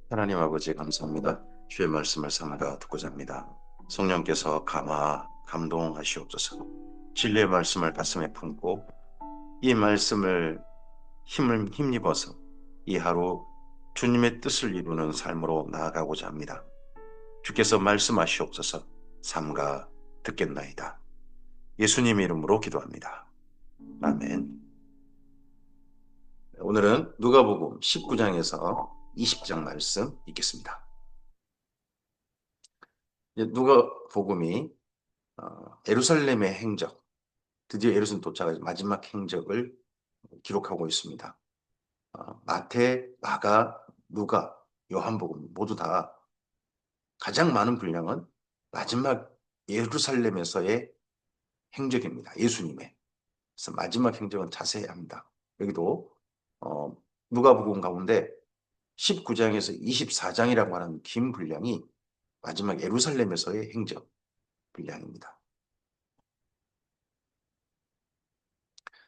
하나님 아버지 감사합니다. 주의 말씀을 삼가 듣고자 합니다. 성령께서 감동하시옵소서. 진리의 말씀을 가슴에 품고 이 말씀을 힘입어서 이 하루 주님의 뜻을 이루는 삶으로 나아가고자 합니다. 주께서 말씀하시옵소서. 삼가 듣겠나이다. 예수님 이름으로 기도합니다. 아멘. 오늘은 누가복음 19장에서 20장 말씀 읽겠습니다. 누가복음이 예루살렘의 행적, 드디어 예루살렘 도착해서 마지막 행적을 기록하고 있습니다. 마태, 마가, 누가, 요한복음 모두 다 가장 많은 분량은 마지막 예루살렘에서의 행적입니다. 예수님의. 그래서 마지막 행적은 자세히 합니다. 여기도 누가복음 가운데 19장에서 24장이라고 하는 긴 분량이 마지막 예루살렘에서의 행적 분량입니다.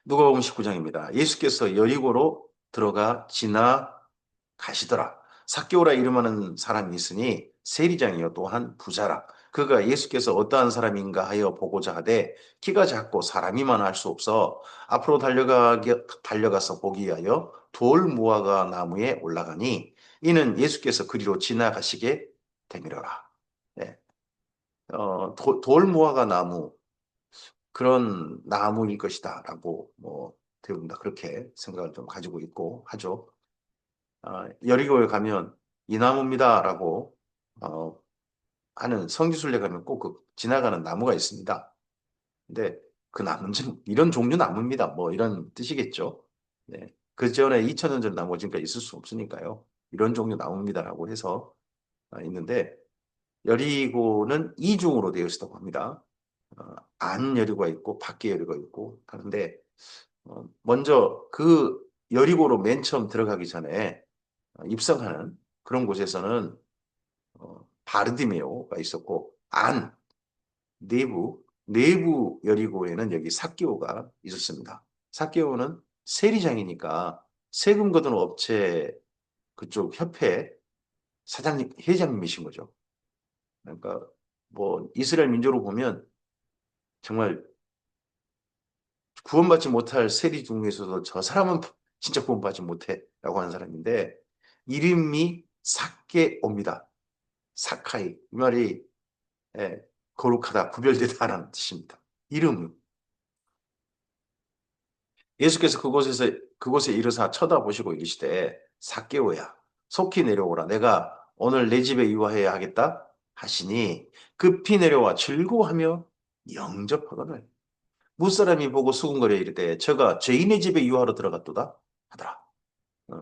누가복음 19장입니다. 예수께서 여리고로 들어가 지나가시더라. 삭개오라 이름하는 사람이 있으니 세리장이요 또한 부자라. 그가 예수께서 어떠한 사람인가 하여 보고자 하되 키가 작고 사람이 많아 할 수 없어 앞으로 달려가서 보기 위하여 돌 무화과 나무에 올라가니 이는 예수께서 그리로 지나가시게 되밀어라. 네. 돌 무화과 나무 그런 나무일 것이다라고 대부분 다 그렇게 생각을 좀 가지고 있고 하죠. 여리고에 가면 이 나무입니다라고 어, 하는 성지순례 가면 꼭 그 지나가는 나무가 있습니다. 근데 그 나무는 이런 종류 나무입니다. 뭐 이런 뜻이겠죠. 네. 그 전에 2000년 전 나무가 지금까지 있을 수 없으니까요. 이런 종류 나무입니다라고 해서 있는데 여리고는 이중으로 되어 있다고 합니다. 안 여리고가 있고 밖에 여리고가 있고 하는데 먼저 그 여리고로 맨 처음 들어가기 전에 입성하는 그런 곳에서는 바르디메오가 있었고 내부 여리고에는 여기 삭개오가 있었습니다. 삭개오는 세리장이니까 세금 거두는 업체 그쪽 협회 사장님 회장님이신 거죠. 그러니까 뭐 이스라엘 민족으로 보면 정말 구원받지 못할 세리 중에서도 저 사람은 진짜 구원받지 못해라고 하는 사람인데 이름이 삭개옵니다. 사카이 이 말이 예, 거룩하다 구별되다라는 뜻입니다. 이름 예수께서 그곳에 이르사 쳐다보시고 이르시되 삭개오야 속히 내려오라 내가 오늘 내 집에 유하여야 하겠다 하시니 급히 내려와 즐거워하며 영접하거늘 무사람이 보고 수군거려 이르되 저가 죄인의 집에 유하러 들어갔도다 하더라. 어.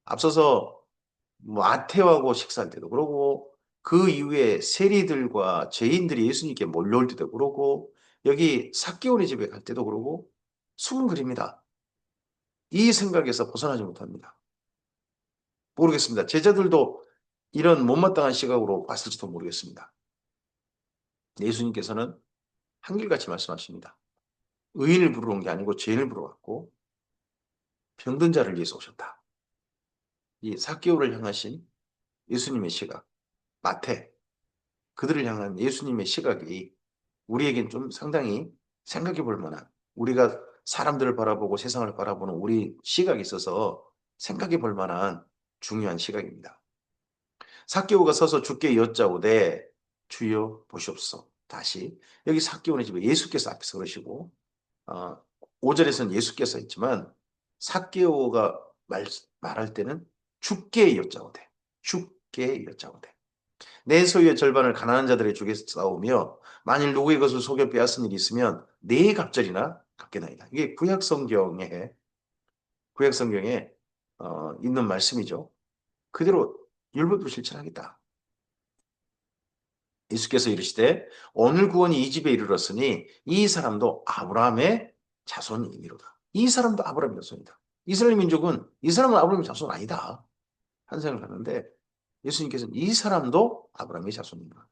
앞서서 마태하고 식사할 때도 그러고 그 이후에 세리들과 죄인들이 예수님께 몰려올 때도 그러고 여기 삭개오네 집에 갈 때도 그러고 수군거립니다. 이 생각에서 벗어나지 못합니다. 모르겠습니다. 제자들도 이런 못마땅한 시각으로 봤을지도 모르겠습니다. 예수님께서는 한결같이 말씀하십니다. 의인을 부르러 온 게 아니고 죄인을 부르러 왔고 병든 자를 위해서 오셨다. 이 삭개오를 향하신 예수님의 시각, 마태, 그들을 향한 예수님의 시각이 우리에겐 좀 상당히 생각해 볼 만한, 우리가 사람들을 바라보고 세상을 바라보는 우리 시각이 있어서 생각해 볼 만한 중요한 시각입니다. 삭개오가 서서 주께 여짜오되 주여 보시옵소서. 다시 여기 삭개오의 집에 예수께서 앞에서 그러시고 5절에서는 예수께서 있지만 삭개오가 말할 때는 주께 여짜오되 주께 여짜오되 내 소유의 절반을 가난한 자들에게 주겠사오며 만일 누구의 것을 속여 빼앗은 일이 있으면 네 갑절이나 갚게나이다. 이게 구약 성경에 있는 말씀이죠. 그대로 율법으로 실천하겠다. 예수께서 이르시되 오늘 구원이 이 집에 이르렀으니 이 사람도 아브라함의 자손이니로다. 이 사람도 아브라함의 자손이다. 이스라엘 민족은 이 사람은 아브라함의 자손 아니다. 한 생각을 하는데 예수님께서는 이 사람도 아브라함의 자손이다.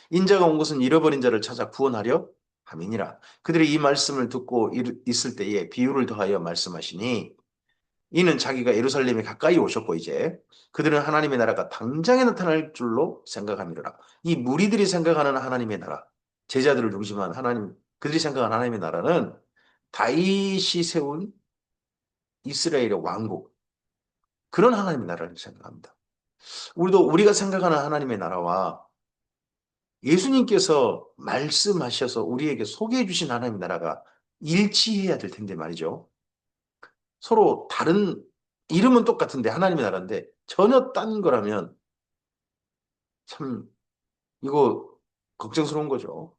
인자가 온 것은 잃어버린 자를 찾아 구원하려 함이니라. 그들이 이 말씀을 듣고 있을 때에 비유를 더하여 말씀하시니 이는 자기가 예루살렘에 가까이 오셨고 이제 그들은 하나님의 나라가 당장에 나타날 줄로 생각함이라. 이 무리들이 생각하는 하나님의 나라, 제자들을 중심한 하나님, 그들이 생각하는 하나님의 나라는 다윗이 세운 이스라엘의 왕국, 그런 하나님의 나라를 생각합니다. 우리가 생각하는 하나님의 나라와 예수님께서 말씀하셔서 우리에게 소개해 주신 하나님의 나라가 일치해야 될 텐데 말이죠. 서로 다른, 이름은 똑같은데 하나님의 나라인데 전혀 딴 거라면 참 이거 걱정스러운 거죠.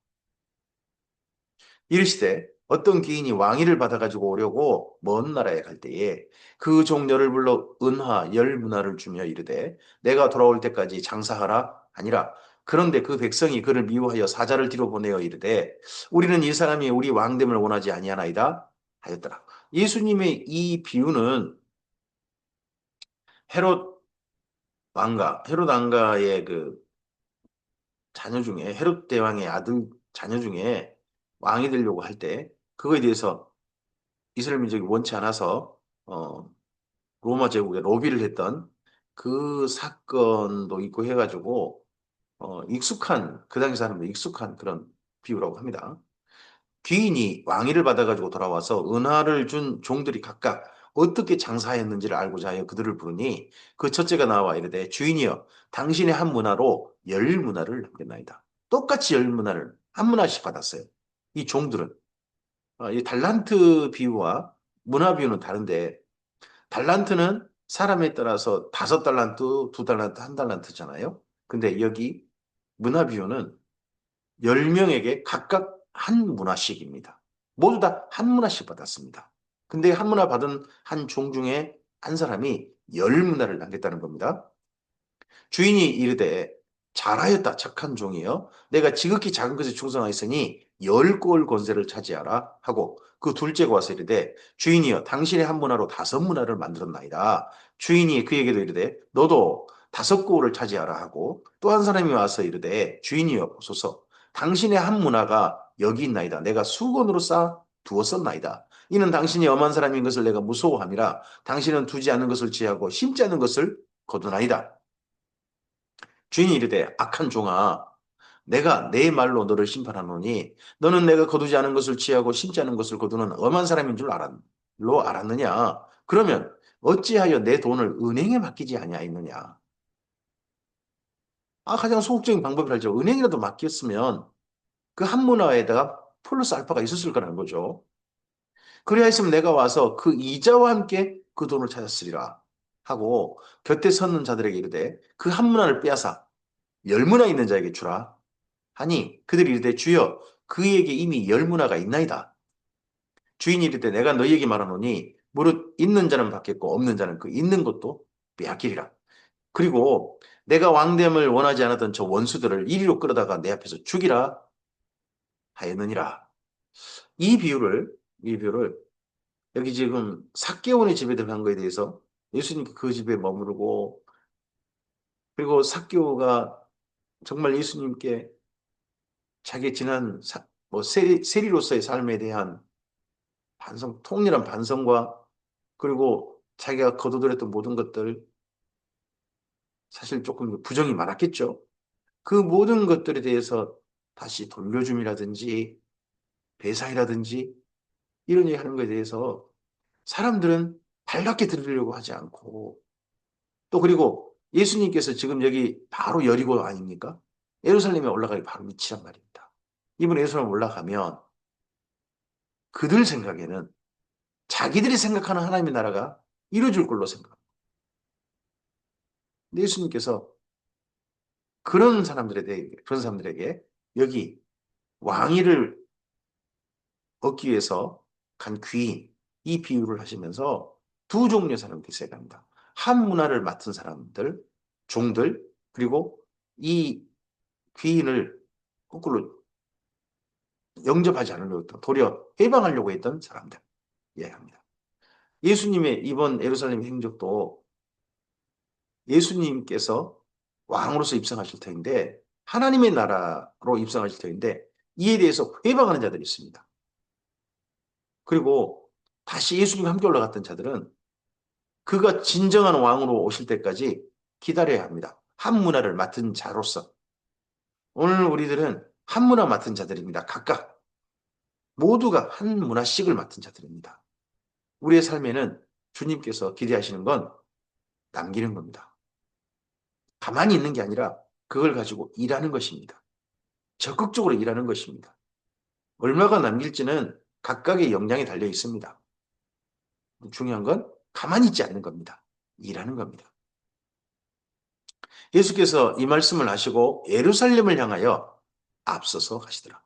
이르시되 어떤 귀인이 왕위를 받아가지고 오려고 먼 나라에 갈 때에 그 종려를 불러 은화 열 문화를 주며 이르되 내가 돌아올 때까지 장사하라 아니라. 그런데 그 백성이 그를 미워하여 사자를 뒤로 보내어 이르되 우리는 이 사람이 우리 왕됨을 원하지 아니하나이다 하였더라. 예수님의 이 비유는 헤롯 헤롯 왕가의 그 자녀 중에, 헤롯 대왕의 아들 자녀 중에 왕이 되려고 할 때 그거에 대해서 이스라엘 민족이 원치 않아서 로마 제국에 로비를 했던 그 사건도 있고 해가지고 익숙한, 그 당시 사람들 익숙한 그런 비유라고 합니다. 귀인이 왕위를 받아가지고 돌아와서 은화를 준 종들이 각각 어떻게 장사했는지를 알고자 하여 그들을 부르니 그 첫째가 나와 이르되 주인이여 당신의 한 문화로 열 문화를 남겼나이다. 똑같이 열 문화를 한 문화씩 받았어요. 이 종들은 이 달란트 비유와 문화 비유는 다른데 달란트는 사람에 따라서 다섯 달란트, 두 달란트, 한 달란트잖아요. 근데 여기 문화 비유는 10명에게 각각 한 문화씩입니다. 모두 다 한 문화씩 받았습니다. 근데 한 문화 받은 한 종 중에 한 사람이 10문화를 남겼다는 겁니다. 주인이 이르되 잘하였다 착한 종이여 내가 지극히 작은 것에 충성하였으니 10골 권세를 차지하라 하고 그 둘째가 와서 이르되 주인이여 당신의 한 문화로 5문화를 만들었나이다. 주인이 그에게도 이르되 너도 5골을 차지하라 하고 또 한 사람이 와서 이르되 주인이여 보소서 당신의 한 문화가 여기 있나이다. 내가 수건으로 쌓아 두었었나이다. 이는 당신이 엄한 사람인 것을 내가 무서워함이라. 당신은 두지 않는 것을 취하고 심지 않는 것을 거두나이다. 주인이 이르되 악한 종아 내가 내 말로 너를 심판하노니 너는 내가 거두지 않은 것을 취하고 심지 않은 것을 거두는 엄한 사람인 줄 알았느냐. 그러면 어찌하여 내 돈을 은행에 맡기지 아니하였느냐. 가장 소극적인 방법이라죠. 은행이라도 맡겼으면 그 한 문화에다가 플러스 알파가 있었을 거라는 거죠. 그리하 했으면 내가 와서 그 이자와 함께 그 돈을 찾았으리라 하고 곁에 섰는 자들에게 이르되 그 한 문화를 빼앗아 10문화 있는 자에게 주라 하니 그들이 이르되 주여 그에게 이미 10문화가 있나이다. 주인이 이르되 내가 너희에게 말하노니 무릇 있는 자는 받겠고 없는 자는 그 있는 것도 빼앗기리라. 그리고 내가 왕됨을 원하지 않았던 저 원수들을 이리로 끌어다가 내 앞에서 죽이라 하였느니라. 이 비유를 여기 지금 삭개온의 집에 들어간 거에 대해서 예수님께 그 집에 머무르고 그리고 삭개오가 정말 예수님께 자기 지난 세리로서의 삶에 대한 통렬한 반성과 그리고 자기가 거둬들였던 모든 것들 사실 조금 부정이 많았겠죠. 그 모든 것들에 대해서 다시 돌려줌이라든지 배상이라든지 이런 얘기 하는 것에 대해서 사람들은 발갛게 들으려고 하지 않고 또 그리고 예수님께서 지금 여기 바로 여리고 아닙니까? 예루살렘에 올라가기 바로 밑이란 말입니다. 이번에 예루살렘 올라가면 그들 생각에는 자기들이 생각하는 하나님의 나라가 이루어질 걸로 생각합니다. 근데 예수님께서 그런 사람들에게 여기 왕위를 얻기 위해서 간 귀인 이 비유를 하시면서 두 종류의 사람들이 있어야 합니다. 한 문화를 맡은 사람들, 종들 그리고 이 귀인을 거꾸로 영접하지 않으려고 했던 도리어 해방하려고 했던 사람들 이야기합니다. 예수님의 이번 예루살렘 행적도 예수님께서 왕으로서 입성하실 터인데 하나님의 나라로 입성하실 터인데 이에 대해서 회방하는 자들이 있습니다. 그리고 다시 예수님과 함께 올라갔던 자들은 그가 진정한 왕으로 오실 때까지 기다려야 합니다. 한 문화를 맡은 자로서. 오늘 우리들은 한 문화 맡은 자들입니다. 각각 모두가 한 문화씩을 맡은 자들입니다. 우리의 삶에는 주님께서 기대하시는 건 남기는 겁니다. 가만히 있는 게 아니라 그걸 가지고 일하는 것입니다. 적극적으로 일하는 것입니다. 얼마가 남길지는 각각의 역량에 달려 있습니다. 중요한 건 가만히 있지 않는 겁니다. 일하는 겁니다. 예수께서 이 말씀을 하시고 예루살렘을 향하여 앞서서 가시더라.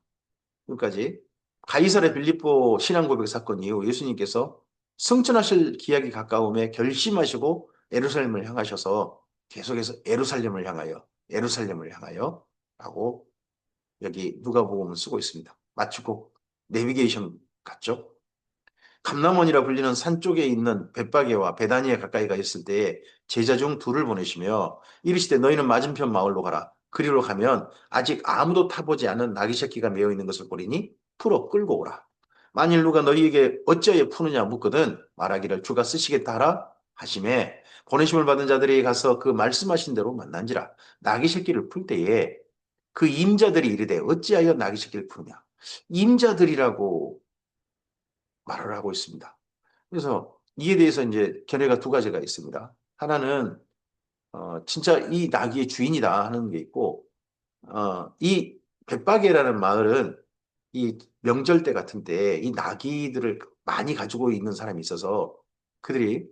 여기까지 가이사랴 빌립보 신앙고백 사건 이후 예수님께서 승천하실 기약이 가까움에 결심하시고 예루살렘을 향하셔서 계속해서 예루살렘을 향하여 라고 여기 누가복음을 쓰고 있습니다. 마치고 내비게이션 같죠? 감람원이라 불리는 산 쪽에 있는 벳바게와 베다니에 가까이가 있을 때에 제자 중 둘을 보내시며 이르시되 너희는 맞은편 마을로 가라. 그리로 가면 아직 아무도 타보지 않은 나귀 새끼가 메어 있는 것을 보리니 풀어 끌고 오라. 만일 누가 너희에게 어찌하여 푸느냐 묻거든 말하기를 주가 쓰시겠다 하라 하심에 보내심을 받은 자들이 가서 그 말씀하신 대로 만난지라. 나귀 새끼를 풀 때에 그 임자들이 이르되 어찌하여 나귀 새끼를 푸느냐. 임자들이라고 말을 하고 있습니다. 그래서 이에 대해서 이제 견해가 두 가지가 있습니다. 하나는 진짜 이 나귀의 주인이다 하는 게 있고 이 벳바게라는 마을은 이 명절 때 같은 때 이 나귀들을 많이 가지고 있는 사람이 있어서 그들이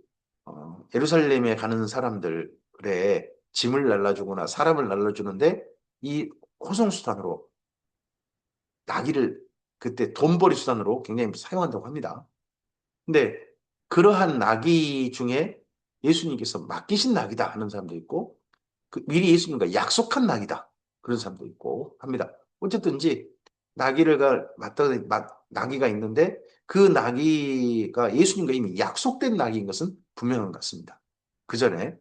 예루살렘에 가는 사람들의 짐을 날라주거나 사람을 날라주는데 이 호송수단으로 나귀를 그때 돈벌이 수단으로 굉장히 사용한다고 합니다. 근데 그러한 나귀 중에 예수님께서 맡기신 나귀다 하는 사람도 있고 미리 예수님과 약속한 나귀다 그런 사람도 있고 합니다. 어쨌든지 나귀가 있는데 그 나귀가 예수님과 이미 약속된 나귀인 것은 분명한 것 같습니다. 그 전에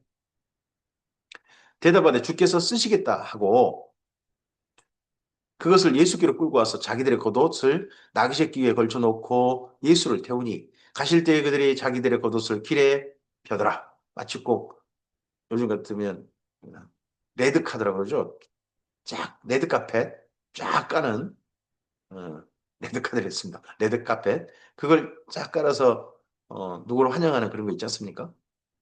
대답하되 주께서 쓰시겠다 하고 그것을 예수께로 끌고 와서 자기들의 겉옷을 나귀 새끼 위에 걸쳐놓고 예수를 태우니 가실 때에 그들이 자기들의 겉옷을 길에 펴더라. 마치 꼭 요즘 같으면 레드카드라고 그러죠. 쫙 레드카펫 쫙 까는 어, 레드카드를 했습니다. 레드카펫 그걸 쫙 깔아서 누구를 환영하는 그런 거 있지 않습니까?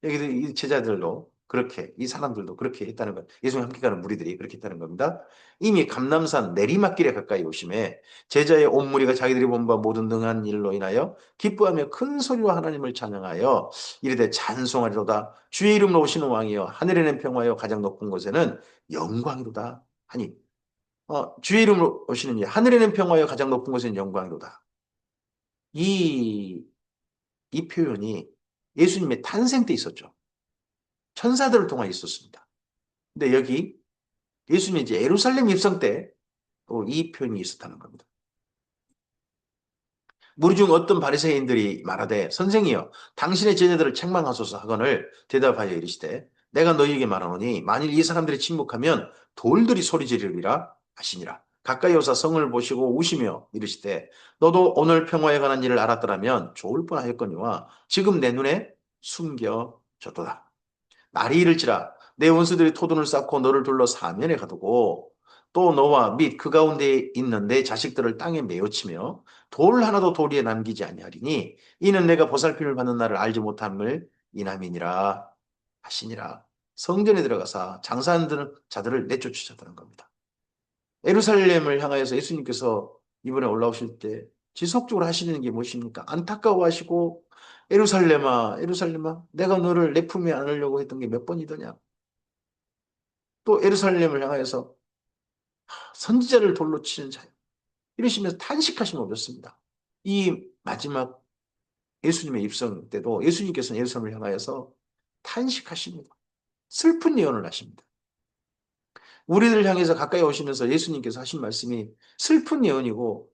여기도 이 제자들도 그렇게 이 사람들도 그렇게 했다는 것. 예수님 함께 가는 무리들이 그렇게 했다는 겁니다. 이미 감람산 내리막길에 가까이 오심에 제자의 온 무리가 자기들이 본 바 모든 등한 일로 인하여 기뻐하며 큰 소리로 하나님을 찬양하여 이르되 찬송하리로다 주의 이름으로 오시는 왕이여 하늘에는 평화여 가장 높은 곳에는 영광이로다 하니 주의 이름으로 오시는 이 하늘에는 평화여 가장 높은 곳에는 영광이로다. 이, 이 표현이 예수님의 탄생 때 있었죠. 천사들을 통해 있었습니다. 근데 여기 예수님이 이제 예루살렘 입성 때 또 이 표현이 있었다는 겁니다. 무리 중 어떤 바리새인들이 말하되 선생이여 당신의 제자들을 책망하소서 하거늘 대답하여 이르시되 내가 너희에게 말하노니 만일 이 사람들이 침묵하면 돌들이 소리 지르리라 하시니라. 가까이 오사 성을 보시고 우시며 이르시되 너도 오늘 평화에 관한 일을 알았더라면 좋을 뻔하였거니와 지금 내 눈에 숨겨졌도다. 날이 이를지라 내 원수들이 토둔을 쌓고 너를 둘러 사면에 가두고 또 너와 및 그 가운데 있는 내 자식들을 땅에 메어치며 돌 하나도 도리에 남기지 아니하리니 이는 내가 보살핌을 받는 날을 알지 못함을 인함이니라 하시니라. 성전에 들어가서 장사하는 자들을 내쫓으셨다는 겁니다. 예루살렘을 향하여서 예수님께서 이번에 올라오실 때 지속적으로 하시는 게 무엇입니까? 안타까워하시고 예루살렘아 예루살렘아 내가 너를 내 품에 안으려고 했던 게 몇 번이더냐. 또 예루살렘을 향하여서 선지자를 돌로 치는 자요. 이러시면서 탄식하시면 어렵습니다. 이 마지막 예수님의 입성 때도 예수님께서는 예루살렘을 향하여서 탄식하십니다. 슬픈 예언을 하십니다. 우리를 향해서 가까이 오시면서 예수님께서 하신 말씀이 슬픈 예언이고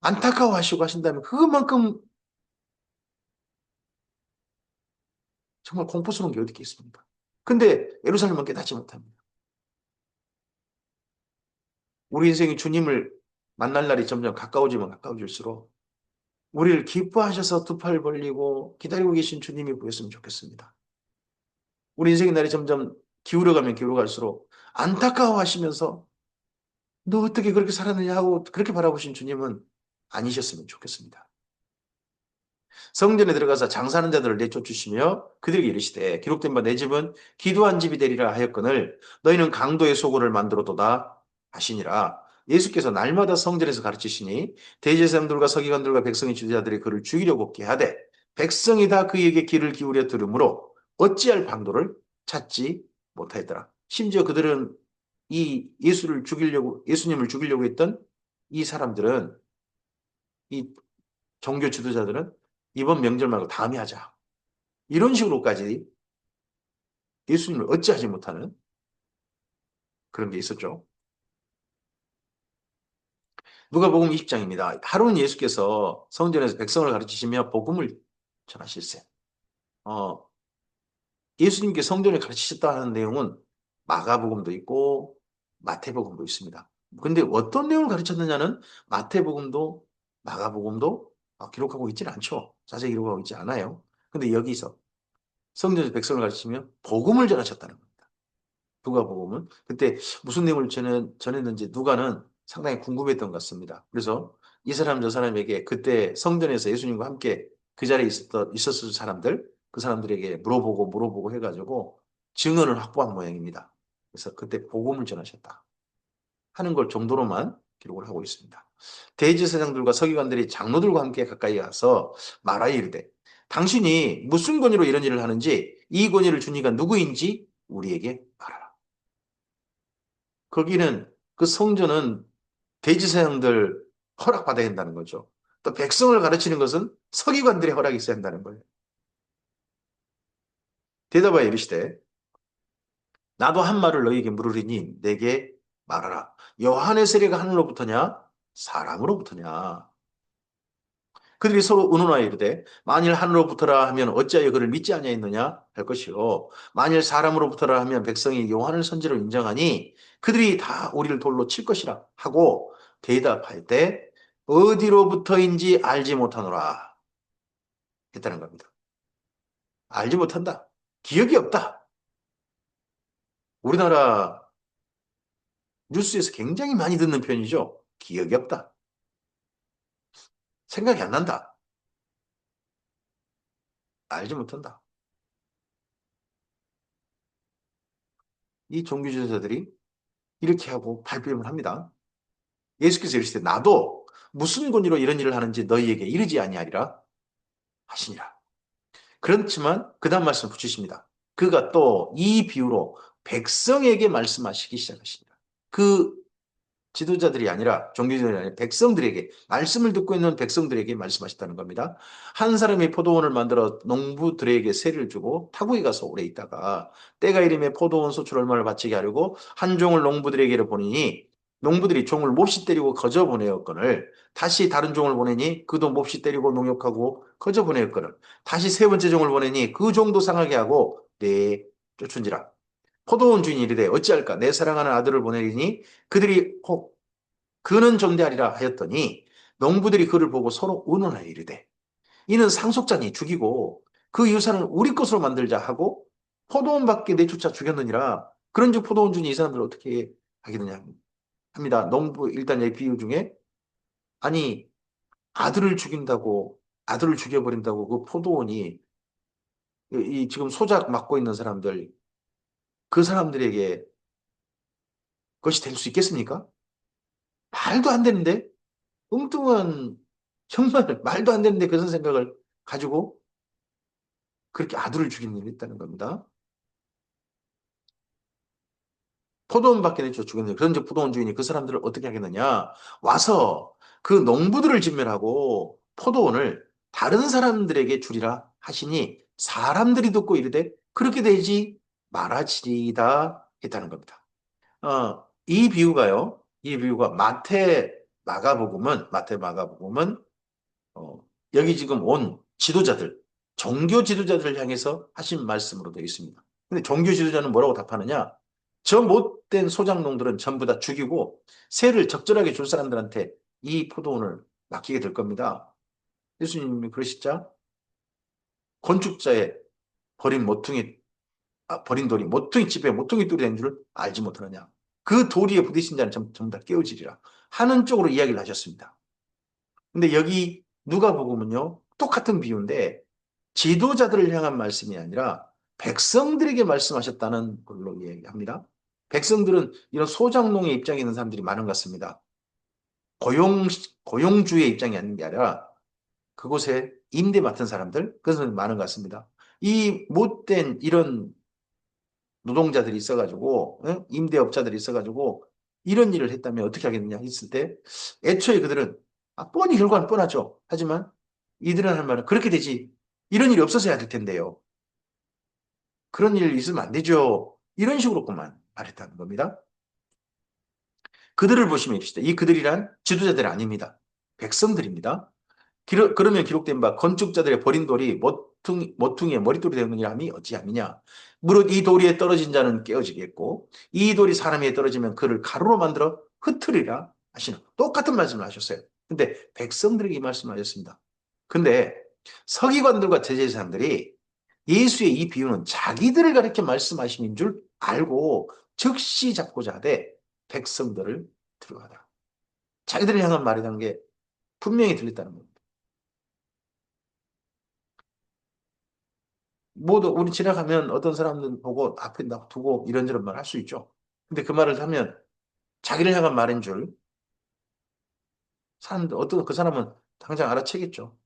안타까워하시고 하신다면 그것만큼 정말 공포스러운 게 어디 있겠습니까? 근데 예루살렘은 깨닫지 못합니다. 우리 인생이 주님을 만날 날이 점점 가까워지면 가까워질수록 우리를 기뻐하셔서 두 팔 벌리고 기다리고 계신 주님이 보였으면 좋겠습니다. 우리 인생의 날이 점점 기울어가면 기울어갈수록 안타까워하시면서 너 어떻게 그렇게 살았느냐 하고 그렇게 바라보신 주님은 아니셨으면 좋겠습니다. 성전에 들어가서 장사하는 자들을 내쫓으시며 그들에게 이르시되 기록된 바 내 집은 기도한 집이 되리라 하였거늘 너희는 강도의 소굴을 만들어도다 하시니라. 예수께서 날마다 성전에서 가르치시니 대제사장들과 서기관들과 백성의 지도자들이 그를 죽이려고 깨하되 백성이 다 그에게 귀를 기울여 들으므로 어찌할 방도를 찾지 못하였더라. 심지어 그들은 이 예수님을 죽이려고 했던 이 사람들은 이 종교 지도자들은 이번 명절 말고 다음에 하자. 이런 식으로까지 예수님을 어찌하지 못하는 그런 게 있었죠. 누가복음 20장입니다. 하루는 예수께서 성전에서 백성을 가르치시며 복음을 전하실세. 어, 예수님께 성전을 가르치셨다는 내용은 마가복음도 있고 마태복음도 있습니다. 근데 어떤 내용을 가르쳤느냐는 마태복음도 마가복음도 기록하고 있지는 않죠. 자세히 기록하고 있지 않아요. 근데 여기서 성전에서 백성을 가르치며 복음을 전하셨다는 겁니다. 누가복음은 그때 무슨 내용을 전했는지 누가는 상당히 궁금했던 것 같습니다. 그래서 이 사람 저 사람에게 그때 성전에서 예수님과 함께 그 자리에 있었을 사람들 그 사람들에게 물어보고 해가지고 증언을 확보한 모양입니다. 그래서 그때 복음을 전하셨다 하는 걸 정도로만 기록을 하고 있습니다. 대제사장들과 서기관들이 장로들과 함께 가까이 가서 말하여 이르되 당신이 무슨 권위로 이런 일을 하는지 이 권위를 준 이가 누구인지 우리에게 말하라. 거기는 그 성전은 대제사장들 허락받아야 한다는 거죠. 또 백성을 가르치는 것은 서기관들의 허락이 있어야 한다는 거예요. 대답하여 이르시되 나도 한 말을 너희에게 물으리니 내게 말하라. 요한의 세례가 하늘로부터냐 사람으로부터냐. 그들이 서로 의논하여 이르되 만일 하늘로부터라 하면 어찌하여 그를 믿지 아니하였느냐 할 것이요 만일 사람으로부터라 하면 백성이 요한을 선지로 인정하니 그들이 다 우리를 돌로 칠 것이라 하고 대답할 때 어디로부터인지 알지 못하노라 했다는 겁니다. 알지 못한다. 기억이 없다. 우리나라 뉴스에서 굉장히 많이 듣는 표현이죠. 기억이 없다. 생각이 안 난다. 알지 못한다. 이 종교지도자들이 이렇게 하고 발뺌을 합니다. 예수께서 이르시되 나도 무슨 권위로 이런 일을 하는지 너희에게 이르지 아니하리라 하시니라. 그렇지만 그 다음 말씀 붙이십니다. 그가 또 이 비유로 백성에게 말씀하시기 시작하십니다. 그 지도자들이 아니라 종교지도자들이 아니라 백성들에게 말씀을 듣고 있는 백성들에게 말씀하셨다는 겁니다. 한 사람이 포도원을 만들어 농부들에게 세를 주고 타국에 가서 오래 있다가 때가 이름에 포도원 소출 얼마를 바치게 하려고 한 종을 농부들에게로 보내니 농부들이 종을 몹시 때리고 거저 보내었거늘 다시 다른 종을 보내니 그도 몹시 때리고 농욕하고 거저 보내었거늘 다시 세 번째 종을 보내니 그 종도 상하게 하고 쫓은지라. 포도원 주인이 이르되 어찌할까 내 사랑하는 아들을 보내리니 그들이 혹 그는 존대하리라 하였더니 농부들이 그를 보고 서로 의논하여 이르되 이는 상속자니 죽이고 그 유산을 우리 것으로 만들자 하고 포도원 밖에 내쫓아 죽였느니라. 그런즉 포도원 주인이 이 사람들을 어떻게 하겠느냐 합니다. 농부 일단 이 비유 중에 아니 아들을 죽여버린다고 그 포도원이 이 지금 소작 맡고 있는 사람들 그 사람들에게 그것이 될 수 있겠습니까? 말도 안 되는데 엉뚱한 정말 말도 안 되는데 그런 생각을 가지고 그렇게 아들을 죽인 일이 있다는 겁니다. 포도원 밖에 내쳐 죽였는데 그런즉 포도원 주인이 그 사람들을 어떻게 하겠느냐 와서 그 농부들을 진멸하고 포도원을 다른 사람들에게 주리라 하시니 사람들이 듣고 이르되 그렇게 되지 말아지리다 했다는 겁니다. 이 비유가 마태 마가복음은 어, 여기 지금 온 지도자들, 종교 지도자들을 향해서 하신 말씀으로 되어 있습니다. 근데 종교 지도자는 뭐라고 답하느냐? 저 못된 소장농들은 전부 다 죽이고 세를 적절하게 줄 사람들한테 이 포도원을 맡기게 될 겁니다. 예수님이 그러시자 건축자의 버린 모퉁이, 버린 돌이 모퉁이 집에 모퉁이 돌이 된 줄 알지 못하느냐. 그 도리에 부딪힌 자는 전부 다 깨어지리라 하는 쪽으로 이야기를 하셨습니다. 근데 여기 누가복음은요, 똑같은 비유인데 지도자들을 향한 말씀이 아니라 백성들에게 말씀하셨다는 걸로 이야기합니다. 백성들은 이런 소장농의 입장에 있는 사람들이 많은 것 같습니다. 고용, 고용주의 입장이 아닌 게 아니라 그곳에 임대 맡은 사람들, 그것은 많은 것 같습니다. 이 못된 이런 노동자들이 있어가지고, 임대업자들이 있어가지고, 이런 일을 했다면 어떻게 하겠느냐 했을 때, 애초에 그들은, 뻔히 결과는 뻔하죠. 하지만 이들은 할 말은 그렇게 되지. 이런 일이 없어서야 될 텐데요. 그런 일 있으면 안 되죠. 이런 식으로만 말했다는 겁니다. 그들을 보시면 이르시다. 이 그들이란 지도자들이 아닙니다. 백성들입니다. 그러면 기록된 바 건축자들의 버린 돌이 모퉁이에 머릿돌이 되는 이함이 어찌함이냐. 무릇 이 돌 위에 떨어진 자는 깨어지겠고 이 돌이 사람 위에 떨어지면 그를 가루로 만들어 흩으리라 하시는 똑같은 말씀을 하셨어요. 근데 백성들에게 이 말씀을 하셨습니다. 근데 서기관들과 제사장들이 예수의 이 비유는 자기들을 가리켜 말씀하신 줄 알고 즉시 잡고자 하되 백성들을 들어가다. 자기들을 향한 말이라는 게 분명히 들렸다는 겁니다. 모두 우리 지나가면 어떤 사람들 보고 앞에 두고 이런저런 말 할 수 있죠. 근데 그 말을 하면 자기를 향한 말인 줄 사람들 어떤 그 사람은 당장 알아채겠죠.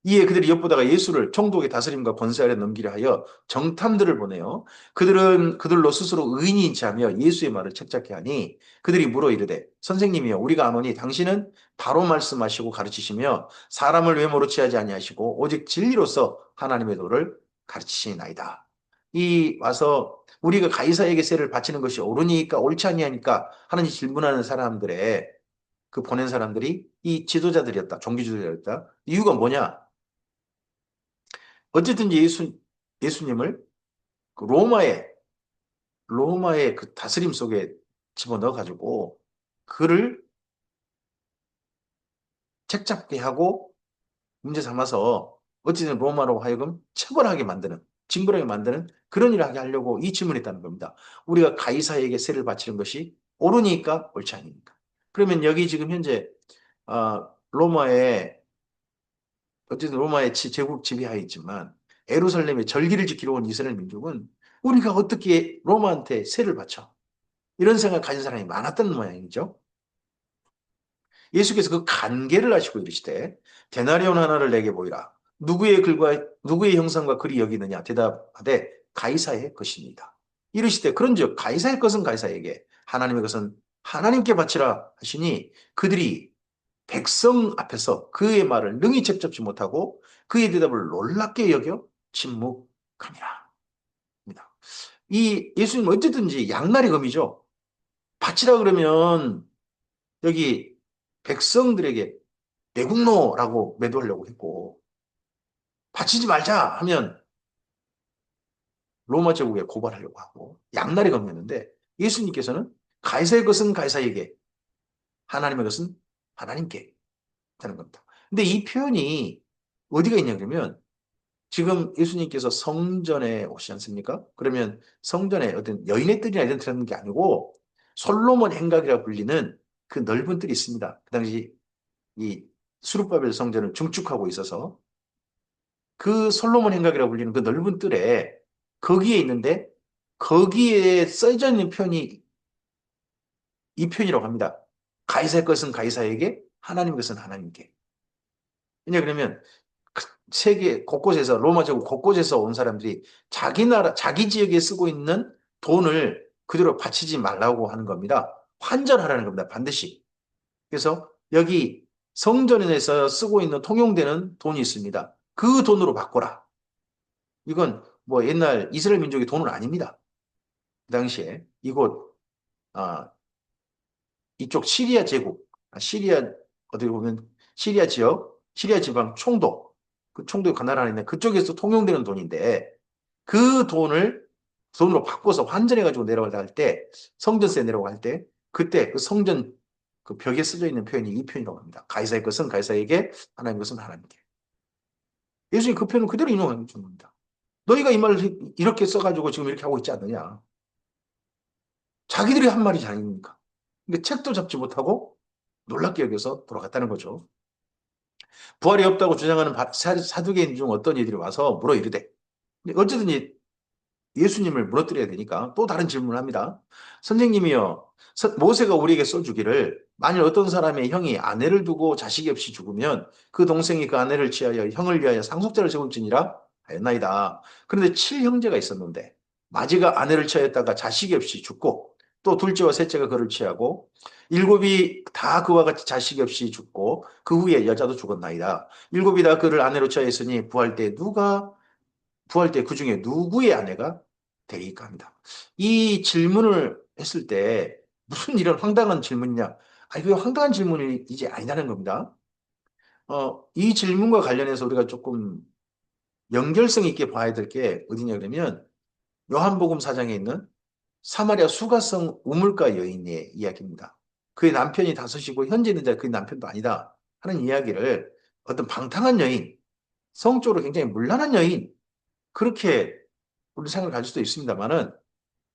이에 그들이 엿보다가 예수를 총독의 다스림과 권세 아래 넘기려 하여 정탐들을 보내요. 그들은 그들로 스스로 의인인 체하며 예수의 말을 책잡게 하니 그들이 물어 이르되 선생님이여 우리가 아노니 당신은 바로 말씀하시고 가르치시며 사람을 외모로 취하지 아니하시고 오직 진리로서 하나님의 도를 가르치시나이다. 이 와서 우리가 가이사에게 세를 바치는 것이 옳으니까 옳지 아니하니까 하는 질문하는 사람들의 그 보낸 사람들이 이 지도자들이었다. 종교 지도자였다. 이유가 뭐냐? 어쨌든 예수님을 그 로마의 그 다스림 속에 집어넣어 가지고 그를 책잡게 하고 문제 삼아서 어쨌든 로마로 하여금 처벌하게 만드는 징벌하게 만드는 그런 일을 하게 하려고 이 질문했다는 겁니다. 우리가 가이사에게 세를 바치는 것이 옳으니까 옳지 않으니까. 그러면 여기 지금 현재 로마의 어쨌든 로마의 제국 지배하에 있지만 예루살렘에 절기를 지키러 온 이스라엘 민족은 우리가 어떻게 로마한테 세를 바쳐? 이런 생각을 가진 사람이 많았던 모양이죠. 예수께서 그 간계를 아시고 이르시되 데나리온 하나를 내게 보이라. 누구의 형상과 글이 여기 있느냐 대답하되 가이사의 것입니다. 이르시되 그런즉 가이사의 것은 가이사에게 하나님의 것은 하나님께 바치라 하시니 그들이 백성 앞에서 그의 말을 능히 책잡지 못하고 그의 대답을 놀랍게 여겨 침묵하니라. 이 예수님 어쨌든지 양날의 검이죠. 바치라 그러면 여기 백성들에게 내국노라고 매도하려고 했고 바치지 말자 하면 로마 제국에 고발하려고 하고 양날의 검이었는데 예수님께서는 가이사의 것은 가이사에게 하나님의 것은 하나님께 하는 겁니다. 근데 이 표현이 어디가 있냐 그러면 지금 예수님께서 성전에 오시지 않습니까? 그러면 성전에 어떤 여인의 뜰이나 이런 들어가는 게 아니고 솔로몬 행각이라 불리는 그 넓은 뜰이 있습니다. 그 당시 이 수룹바벨 성전을 중축하고 있어서 그 솔로몬 행각이라 불리는 그 넓은 뜰에 거기에 있는데 거기에 써져 있는 편이 이 편이라고 합니다. 가이사의 것은 가이사에게 하나님의 것은 하나님께. 왜냐 그러면 세계 곳곳에서 로마 제국 곳곳에서 온 사람들이 자기 나라 자기 지역에 쓰고 있는 돈을 그대로 바치지 말라고 하는 겁니다. 환전하라는 겁니다. 반드시. 그래서 여기 성전에서 쓰고 있는 통용되는 돈이 있습니다. 그 돈으로 바꿔라. 이건 뭐 옛날 이스라엘 민족의 돈은 아닙니다. 그 당시에 이곳 아, 이쪽 시리아 제국, 시리아 어떻게 보면 시리아 지역, 시리아 지방 총독, 그 총독이 그 나라 안에 그쪽에서 통용되는 돈인데 그 돈으로 바꿔서 환전해가지고 내려갈 때 성전세 내려갈 때 그때 그 성전 그 벽에 쓰여 있는 표현이 이 표현이라고 합니다. 가이사의 것은 가이사에게, 하나님의 것은 하나님께. 예수님이 그 표현을 그대로 인용하는 겁니다. 너희가 이 말을 이렇게 써가지고 지금 이렇게 하고 있지 않느냐. 자기들이 한 말이 아닙니까? 근데 책도 잡지 못하고 놀랍게 여겨서 돌아갔다는 거죠. 부활이 없다고 주장하는 사두개인 중 어떤 이들이 와서 물어 이르되, 어쨌든 예수님을 무너뜨려야 되니까 또 다른 질문을 합니다. 선생님이요, 모세가 우리에게 써주기를 만일 어떤 사람의 형이 아내를 두고 자식이 없이 죽으면 그 동생이 그 아내를 취하여 형을 위하여 상속자를 세울지니라 하였나이다. 그런데 칠형제가 있었는데 마지가 아내를 취하였다가 자식이 없이 죽고 또 둘째와 셋째가 그를 취하고 일곱이 다 그와 같이 자식이 없이 죽고 그 후에 여자도 죽었나이다. 일곱이 다 그를 아내로 취하였으니 부활 때 그 중에 누구의 아내가 되리까 합니다. 이 질문을 했을 때 무슨 이런 황당한 질문이냐? 아니, 그게 황당한 질문이 이제 아니라는 겁니다. 이 질문과 관련해서 우리가 조금 연결성 있게 봐야 될 게 어디냐 그러면 요한복음 4장에 있는 사마리아 수가성 우물가 여인의 이야기입니다. 그의 남편이 다섯이고 현재 있는 자 그의 남편도 아니다 하는 이야기를 어떤 방탕한 여인, 성적으로 굉장히 문란한 여인, 그렇게 우리 생각을 가질 수도 있습니다만은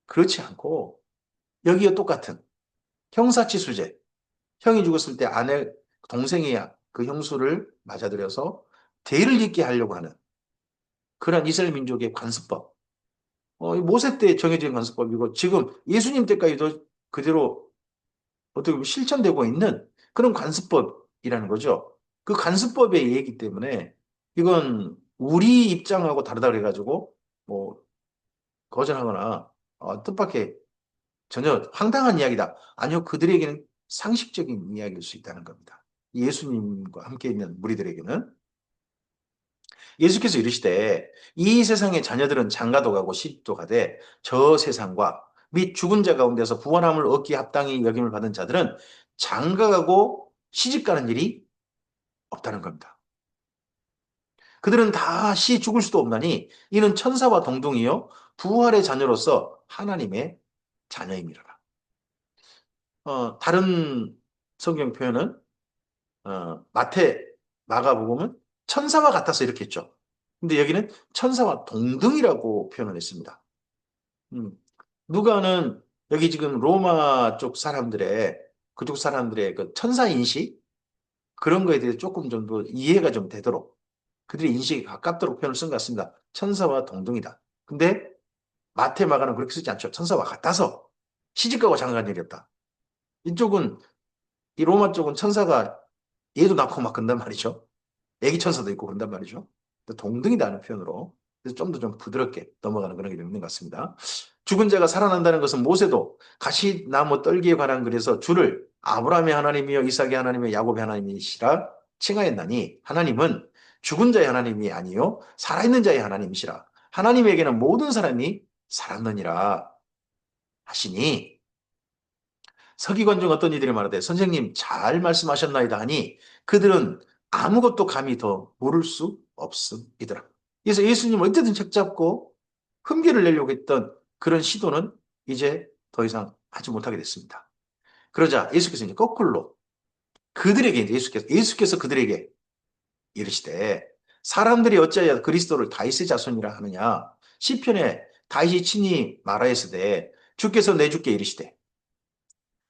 그렇지 않고 여기와 똑같은 형사치수제, 형이 죽었을 때 아내 동생이 그 형수를 맞아들여서 대를 잇게 하려고 하는 그런 이스라엘 민족의 관습법. 모세 때 정해진 관습법이고 지금 예수님 때까지도 그대로 어떻게 보면 실천되고 있는 그런 관습법이라는 거죠. 그 관습법의 얘기 때문에 이건 우리 입장하고 다르다 그래가지고 뭐 거절하거나 뜻밖의 전혀 황당한 이야기다. 아니요, 그들에게는 상식적인 이야기일 수 있다는 겁니다. 예수님과 함께 있는 무리들에게는 예수께서 이르시되 이 세상의 자녀들은 장가도 가고 시집도 가되 저 세상과 및 죽은 자 가운데서 구원함을 얻기 합당히 여김을 받은 자들은 장가가고 시집가는 일이 없다는 겁니다. 그들은 다시 죽을 수도 없나니 이는 천사와 동등이요 부활의 자녀로서 하나님의 자녀임이라. 다른 성경 표현은 마태, 마가복음은 천사와 같아서 이렇게 했죠. 근데 여기는 천사와 동등이라고 표현을 했습니다. 음, 누가는 여기 지금 로마 쪽 사람들의 그쪽 사람들의 그 천사 인식 그런 거에 대해서 조금 좀 더 이해가 좀 되도록 그들의 인식이 가깝도록 표현을 쓴 것 같습니다. 천사와 동등이다. 근데 마태, 마가는 그렇게 쓰지 않죠. 천사와 같아서 시집가고 장가간 일이 없다. 이쪽은 이 로마 쪽은 천사가 얘도 낳고 막 그런단 말이죠. 애기 천사도 있고 그런단 말이죠. 동등이다는 표현으로 그래서 좀 더 좀 부드럽게 넘어가는 그런 게 좀 있는 것 같습니다. 죽은 자가 살아난다는 것은 모세도 가시나무 떨기에 관한 글에서 주를 아브라함의 하나님이요 이삭의 하나님이요 야곱의 하나님이시라 칭하였나니 하나님은 죽은 자의 하나님이 아니요 살아있는 자의 하나님이시라 하나님에게는 모든 사람이 살았느니라 하시니 서기관 중 어떤 이들이 말하되 선생님 잘 말씀하셨나이다 하니 그들은 아무것도 감히 더 모를 수 없음이더라. 그래서 예수님을 어쨌든 책 잡고 흠기를 내려고 했던 그런 시도는 이제 더 이상 하지 못하게 됐습니다. 그러자 예수께서 이제 거꾸로 그들에게 예수께서 그들에게 이르시되 사람들이 어찌하여 그리스도를 다윗의 자손이라 하느냐 시편에 다윗이 친히 말하였으되 주께서 내 주께 이르시되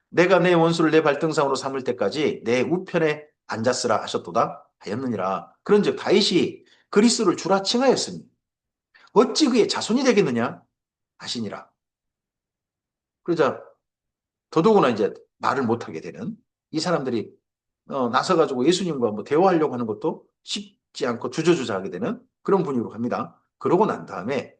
내가 내 원수를 내 발등상으로 삼을 때까지 내 우편에 앉았으라 하셨도다 하였느니라. 그런즉 다윗이 그리스도를 주라 칭하였으니 어찌 그의 자손이 되겠느냐 하시니라. 그러자 더더구나 이제 말을 못하게 되는 이 사람들이 나서가지고 예수님과 뭐 대화하려고 하는 것도 쉽지 않고 주저주저하게 되는 그런 분위기로 갑니다. 그러고 난 다음에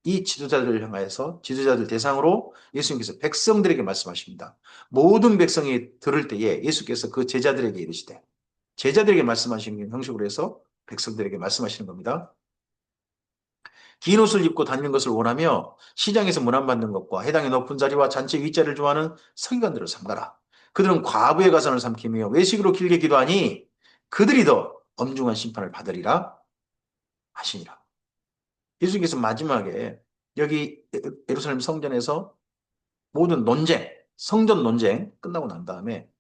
이 지도자들을 향하여서 지도자들 대상으로 예수님께서 백성들에게 말씀하십니다. 모든 백성이 들을 때에 예수께서 그 제자들에게 이르시되 제자들에게 말씀하시는 형식으로 해서 백성들에게 말씀하시는 겁니다. 긴 옷을 입고 다니는 것을 원하며 시장에서 문안받는 것과 해당의 높은 자리와 잔치 윗자리를 좋아하는 서기관들을 삼가라. 그들은 과부의 가산을 삼키며 외식으로 길게 기도하니 그들이 더 엄중한 심판을 받으리라 하시니라. 예수님께서 마지막에 여기 예루살렘 성전에서 모든 논쟁, 성전 논쟁 끝나고 난 다음에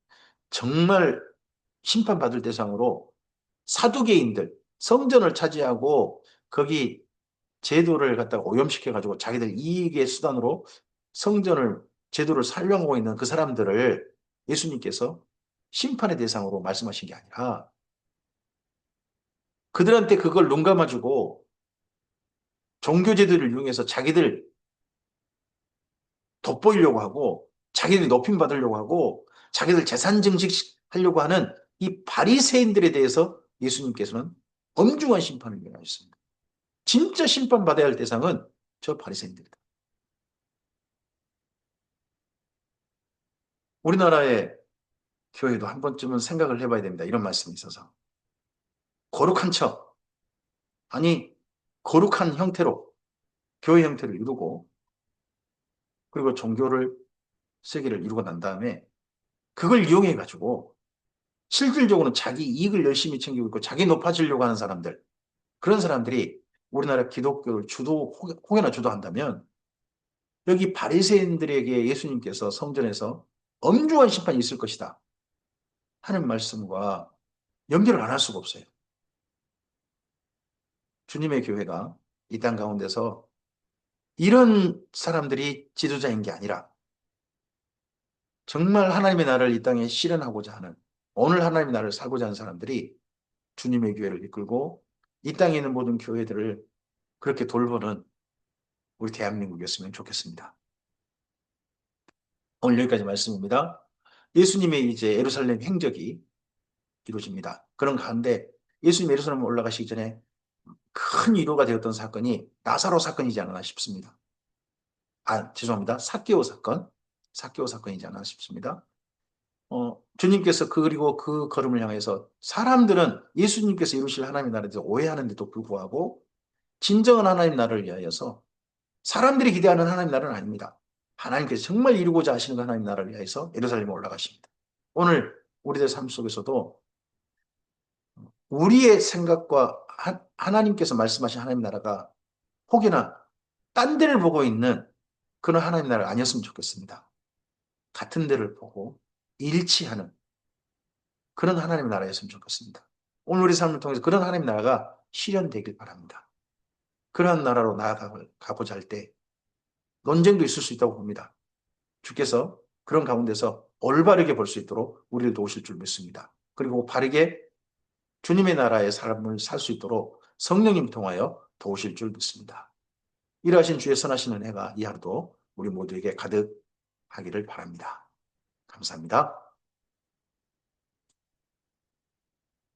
정말 심판받을 대상으로 사두개인들, 성전을 차지하고 거기 제도를 갖다가 오염시켜 가지고 자기들 이익의 수단으로 성전을 제도를 살려고 있는 그 사람들을 예수님께서 심판의 대상으로 말씀하신 게 아니라 그들한테 그걸 눈 감아주고 종교 제도를 이용해서 자기들 돋보이려고 하고 자기들 높임 받으려고 하고 자기들 재산 증식하려고 하는 이 바리새인들에 대해서 예수님께서는 엄중한 심판을 명하셨습니다. 진짜 심판받아야 할 대상은 저 바리새인들이다. 우리나라의 교회도 한 번쯤은 생각을 해봐야 됩니다. 이런 말씀이 있어서. 거룩한 척, 아니, 거룩한 형태로, 교회 형태를 이루고, 그리고 종교를, 세계를 이루고 난 다음에, 그걸 이용해가지고, 실질적으로는 자기 이익을 열심히 챙기고 있고, 자기 높아지려고 하는 사람들, 그런 사람들이 우리나라 기독교를 혹여나 주도한다면, 여기 바리새인들에게 예수님께서 성전에서 엄중한 심판이 있을 것이다 하는 말씀과 연결을 안 할 수가 없어요. 주님의 교회가 이 땅 가운데서 이런 사람들이 지도자인 게 아니라 정말 하나님의 나라를 이 땅에 실현하고자 하는 오늘 하나님의 나라를 살고자 하는 사람들이 주님의 교회를 이끌고 이 땅에 있는 모든 교회들을 그렇게 돌보는 우리 대한민국이었으면 좋겠습니다. 오늘 여기까지 말씀입니다. 예수님의 이제 예루살렘 행적이 이루어집니다. 그런 가운데 예수님 예루살렘 올라가시기 전에 큰 위로가 되었던 사건이 나사로 사건이지 않았나 싶습니다. 죄송합니다. 삭개오 사건. 삭개오 사건이지 않았나 싶습니다. 주님께서 그리고 그 걸음을 향해서 사람들은 예수님께서 이루실 하나님의 나라에 대해서 오해하는데도 불구하고 진정한 하나님 나라를 위하여서 사람들이 기대하는 하나님 나라는 아닙니다. 하나님께서 정말 이루고자 하시는 그 하나님 나라를 위해서 예루살렘에 올라가십니다. 오늘 우리들 삶 속에서도 우리의 생각과 하나님께서 말씀하신 하나님 나라가 혹여나 딴 데를 보고 있는 그런 하나님 나라가 아니었으면 좋겠습니다. 같은 데를 보고 일치하는 그런 하나님의 나라였으면 좋겠습니다. 오늘 우리 삶을 통해서 그런 하나님의 나라가 실현되길 바랍니다. 그러한 나라로 나아가고자 할 때 논쟁도 있을 수 있다고 봅니다. 주께서 그런 가운데서 올바르게 볼 수 있도록 우리를 도우실 줄 믿습니다. 그리고 바르게 주님의 나라의 삶을 살 수 있도록 성령님 통하여 도우실 줄 믿습니다. 일하신 주의 선하시는 해가 이 하루도 우리 모두에게 가득하기를 바랍니다. 감사합니다.